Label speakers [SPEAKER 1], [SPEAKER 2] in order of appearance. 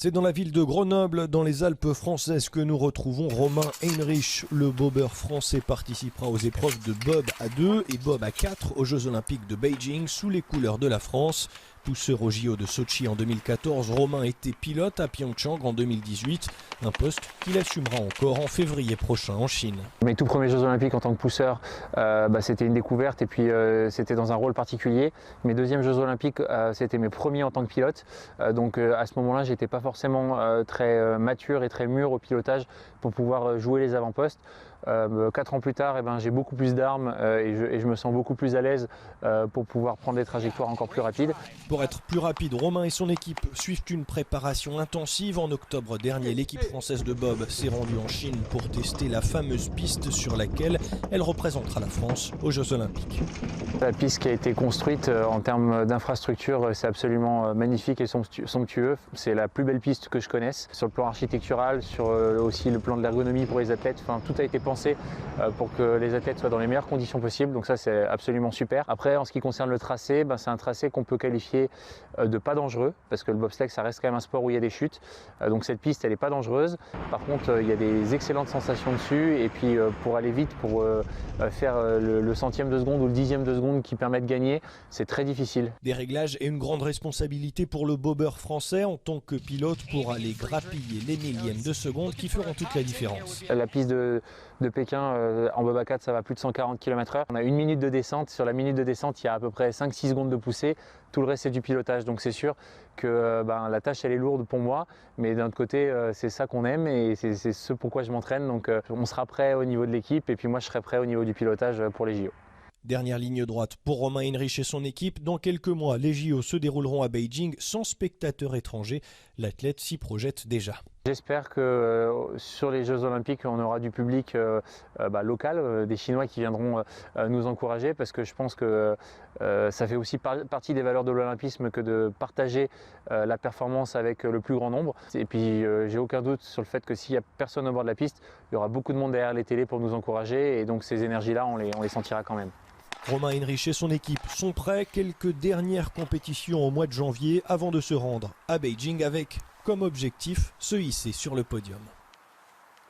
[SPEAKER 1] C'est dans la ville de Grenoble, dans les Alpes françaises, que nous retrouvons Romain Heinrich. Le bobeur français participera aux épreuves de bob à 2 et bob à 4 aux Jeux Olympiques de Beijing sous les couleurs de la France. Pousseur au JO de Sochi en 2014, Romain était pilote à Pyeongchang en 2018, un poste qu'il assumera encore en février prochain en Chine.
[SPEAKER 2] Mes tout premiers Jeux Olympiques en tant que pousseur, c'était une découverte et puis c'était dans un rôle particulier. Mes deuxièmes Jeux Olympiques, c'était mes premiers en tant que pilote. Donc à ce moment-là, j'étais pas forcément très mature et très mûr au pilotage pour pouvoir jouer les avant-postes. 4 ans plus tard, j'ai beaucoup plus d'armes et je me sens beaucoup plus à l'aise pour pouvoir prendre des trajectoires encore plus rapides.
[SPEAKER 1] Pour être plus rapide, Romain et son équipe suivent une préparation intensive. En octobre dernier, l'équipe française de bob s'est rendue en Chine pour tester la fameuse piste sur laquelle elle représentera la France aux Jeux Olympiques.
[SPEAKER 2] La piste qui a été construite en termes d'infrastructure, c'est absolument magnifique et somptueux. C'est la plus belle piste que je connaisse. Sur le plan architectural, sur aussi le plan de l'ergonomie pour les athlètes, tout a été pensé pour que les athlètes soient dans les meilleures conditions possibles. Donc ça, c'est absolument super. Après, en ce qui concerne le tracé, c'est un tracé qu'on peut qualifier de pas dangereux, parce que le bobsleigh, ça reste quand même un sport où il y a des chutes. Donc cette piste, elle n'est pas dangereuse. Par contre, il y a des excellentes sensations dessus. Et puis pour aller vite, pour faire le centième de seconde ou le dixième de seconde qui permet de gagner, c'est très difficile.
[SPEAKER 1] Des réglages et une grande responsabilité pour le bobeur français en tant que pilote pour aller grappiller les millièmes de seconde qui feront toute la différence.
[SPEAKER 2] La piste de Pékin en bob à 4, ça va plus de 140 km/h. On a 1 minute de descente. Sur la minute de descente, il y a à peu près 5-6 secondes de poussée. Tout le reste, c'est du pilotage. Donc c'est sûr que la tâche, elle est lourde pour moi. Mais d'un autre côté, c'est ça qu'on aime et c'est ce pourquoi je m'entraîne. Donc on sera prêt au niveau de l'équipe et puis moi, je serai prêt au niveau du pilotage pour les JO.
[SPEAKER 1] Dernière ligne droite pour Romain Heinrich et son équipe. Dans quelques mois, les JO se dérouleront à Beijing sans spectateurs étrangers. L'athlète s'y projette déjà.
[SPEAKER 2] J'espère que sur les Jeux Olympiques, on aura du public local, des Chinois qui viendront nous encourager parce que je pense que ça fait aussi partie des valeurs de l'olympisme que de partager la performance avec le plus grand nombre. Et puis j'ai aucun doute sur le fait que s'il n'y a personne au bord de la piste, il y aura beaucoup de monde derrière les télés pour nous encourager et donc ces énergies-là, on les sentira quand même.
[SPEAKER 1] Romain Heinrich et son équipe sont prêts. Quelques dernières compétitions au mois de janvier avant de se rendre à Beijing avec comme objectif se hisser sur le podium.